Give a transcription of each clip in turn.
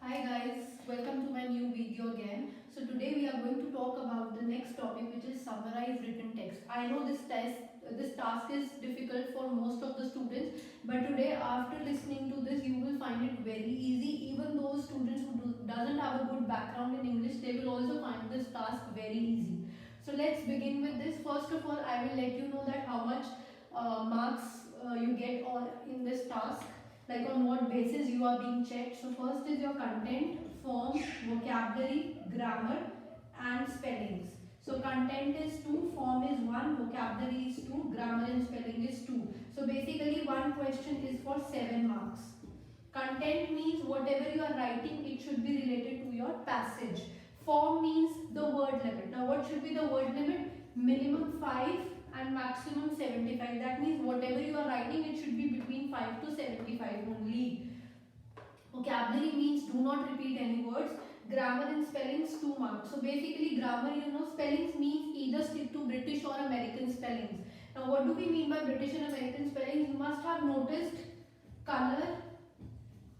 Hi guys, welcome to my new video again. So today we are going to talk about the next topic, which is summarize written text. I know this task is difficult for most of the students, but today after listening to this you will find it very easy. Even those students who doesn't have a good background in English, they will also find this task very easy. So let's begin with this. First of all, I will let you know that how much marks you get on in this task, like on what basis you are being checked. So first is your content, form, vocabulary, grammar and spellings. So content is 2, form is 1, vocabulary is 2, grammar and spelling is 2. So basically one question is for 7 marks. Content means whatever you are writing, it should be related to your passage. Form means the word limit. Now what should be the word limit? Minimum 5 and maximum 75. That means whatever you are writing, it should be between 5 to 75 only. Vocabulary means do not repeat any words. Grammar and spellings 2 marks. So basically grammar, spellings means either stick to British or American spellings. Now what do we mean by British and American spellings? You must have noticed color.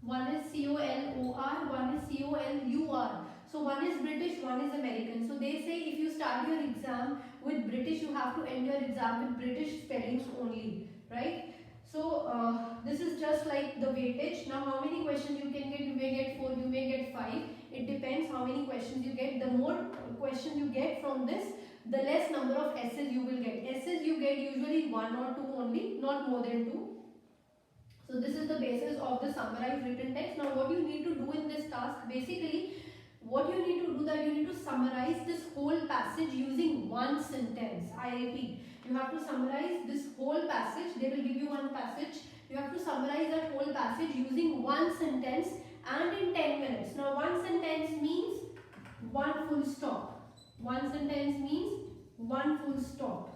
One is COLOR, one is COLUR. So one is British, one is American. So they say if you start your exam with British, you have to end your exam with British spellings only, right? So this is just like the weightage. Now how many questions you can get? You may get 4, you may get 5. It depends how many questions you get. The more questions you get from this, the less number of S's you will get. S's you get usually 1 or 2 only, not more than 2. So this is the basis of the summarized written text. Now what you need to do in this task, basically what you need to do, that you need to summarize this whole passage using one sentence. I repeat, you have to summarize this whole passage. They will give you one passage. You have to summarize that whole passage using one sentence and in 10 minutes. Now one sentence means one full stop. One sentence means one full stop.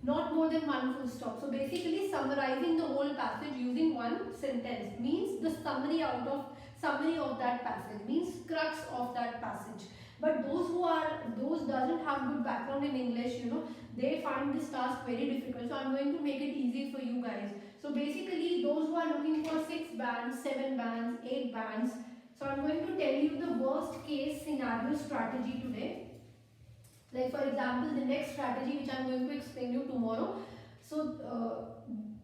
Not more than one full stop. So basically summarizing the whole passage using one sentence means the summary of that passage, means crux of that passage. But those doesn't have good background in English, they find this task very difficult. So I'm going to make it easy for you guys. So basically those who are looking for 6 bands, 7 bands, 8 bands. So I'm going to tell you the worst case scenario strategy today. Like for example, the next strategy which I am going to explain you tomorrow. So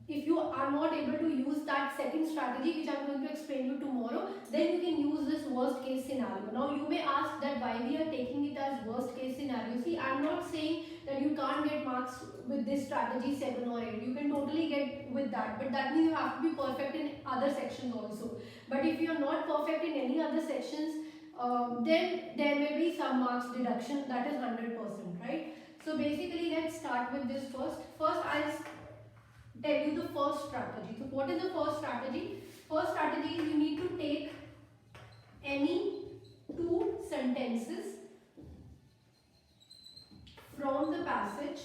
if you are not able to use that second strategy which I am going to explain you tomorrow, then you can use this worst case scenario. Now you may ask that why we are taking it as worst case scenario. See, I am not saying that you can't get marks with this strategy 7 or 8. You can totally get with that. But that means you have to be perfect in other sections also. But if you are not perfect in any other sections, then there may be some marks deduction, that is 100%, right? So basically let's start with this first. First I'll tell you the first strategy. So what is the first strategy? First strategy is you need to take any 2 sentences from the passage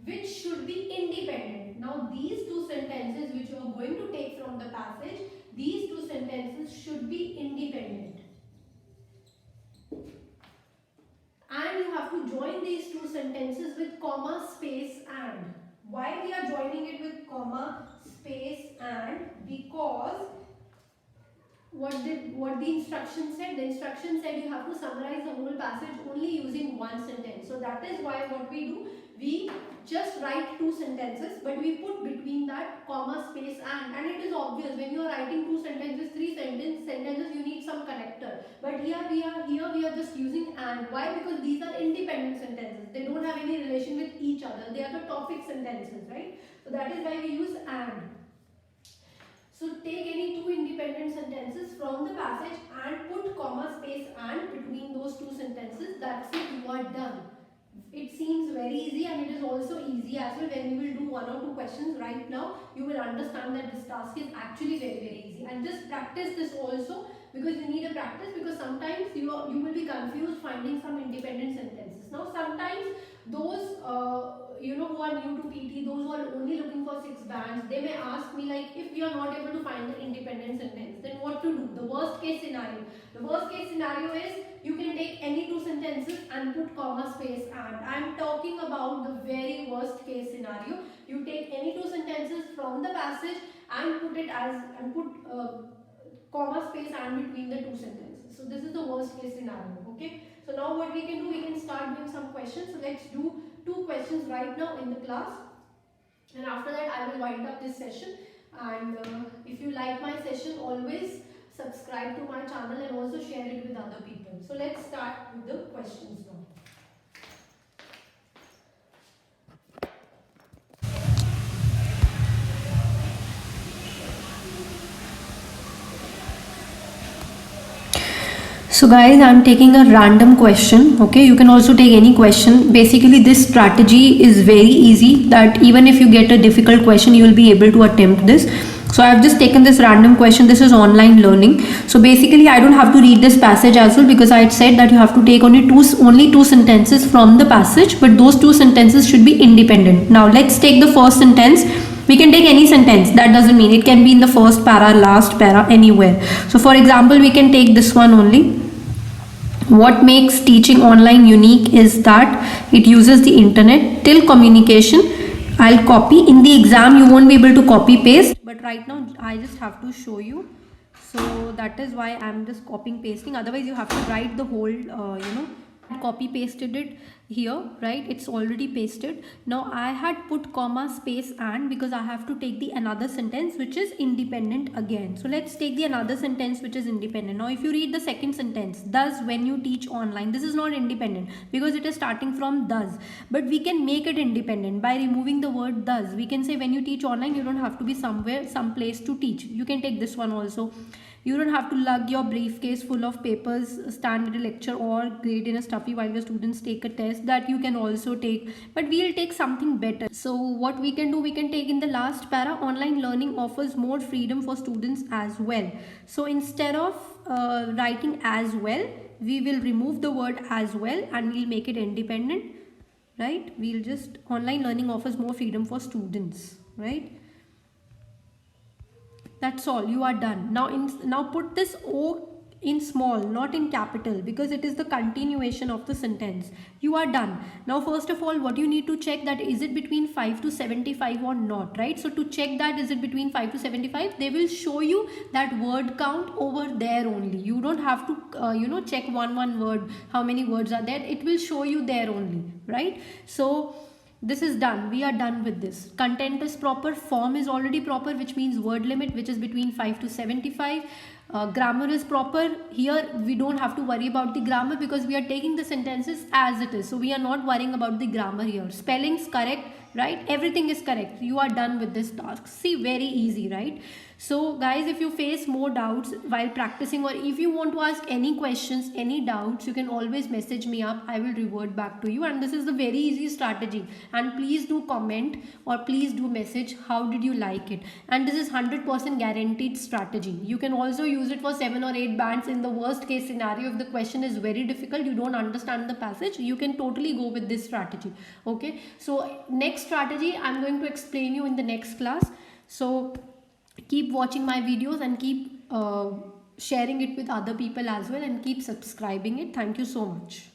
which should be independent. Now these 2 sentences which you are going to take from the passage, these 2 sentences should be independent. And you have to join these 2 sentences with comma, space and. Why we are joining it with comma, space and? Because what the instruction said? The instruction said you have to summarize the whole passage only using one sentence. So that is why what we do, we just write 2 sentences, but we put between that comma, space and it is obvious when you are writing 2 sentences, 3 sentences, you need some connector. But here we are just using and. Why? Because these are independent sentences. They don't have any relation with each other. They are the topic sentences, right? So that is why we use and. So take any 2 independent sentences from the passage and put comma, space and between those 2 sentences. That's it, you are done. It seems very easy and it is also easy as well. When you will do 1 or 2 questions right now, you will understand that this task is actually very, very easy. And just practice this also, because you need a practice, because sometimes you will be confused finding some independent sentences. Now sometimes those who are new to PT, those who are only looking for 6 bands, they may ask me like, if we are not able to find the independent sentence, then what to do? The worst case scenario. The worst case scenario is you can take any 2 sentences and put comma, space and. I am talking about the very worst case scenario. You take any 2 sentences from the passage and put it as and put comma space and between the two sentences. So this is the worst case scenario. Okay. So now what we can do, we can start doing some questions. So let's do 2 questions right now in the class, and after that I will wind up this session. And if you like my session, always subscribe to my channel and also share it with other people. So let's start with the questions now. So guys, I'm taking a random question. Okay, you can also take any question. Basically this strategy is very easy, that even if you get a difficult question, you will be able to attempt this. So I've just taken this random question. This is online learning. So basically I don't have to read this passage as well, because I had said that you have to take only two sentences from the passage, but those 2 sentences should be independent. Now let's take the first sentence. We can take any sentence, that doesn't mean it can be in the first para, last para, anywhere. So for example, we can take this one only. What makes teaching online unique is that it uses the internet till communication. I'll copy. In the exam you won't be able to copy paste, but right now I just have to show you. So that is why I'm just copying pasting. Otherwise you have to write the whole copy pasted it here, right? It's already pasted. Now I had put comma space and, because I have to take the another sentence which is independent again. So let's take the another sentence which is independent. Now if you read the second sentence, thus when you teach online, this is not independent because it is starting from thus, but we can make it independent by removing the word thus. We can say when you teach online, you don't have to be somewhere, some place to teach. You can take this one also. You don't have to lug your briefcase full of papers, stand at a lecture or grade in a stuffy while your students take a test. That you can also take, but we'll take something better. So what we can do, we can take in the last para, online learning offers more freedom for students as well. So instead of writing as well, we will remove the word as well and we'll make it independent, right? We'll just, online learning offers more freedom for students, right? That's all, you are done. Now put this O in small, not in capital, because it is the continuation of the sentence. You are done. Now first of all, what you need to check, that is it between 5 to 75 or not, right? So to check that is it between 5 to 75, they will show you that word count over there only. You don't have to check one word, how many words are there. It will show you there only, right? So this is done. We are done with this. Content is proper, form is already proper, which means word limit, which is between 5 to 75. Grammar is proper. Here we don't have to worry about the grammar because we are taking the sentences as it is. So we are not worrying about the grammar here. Spellings correct, right? Everything is correct. You are done with this task. See, very easy, right? So guys, if you face more doubts while practicing, or if you want to ask any questions, any doubts, you can always message me up. I will revert back to you. And this is the very easy strategy. And please do comment or please do message how did you like it. And this is 100% guaranteed strategy. You can also use it for 7 or 8 bands. In the worst case scenario, if the question is very difficult, you don't understand the passage, you can totally go with this strategy. Okay, so next strategy I'm going to explain you in the next class. So keep watching my videos and keep sharing it with other people as well, and keep subscribing it. Thank you so much.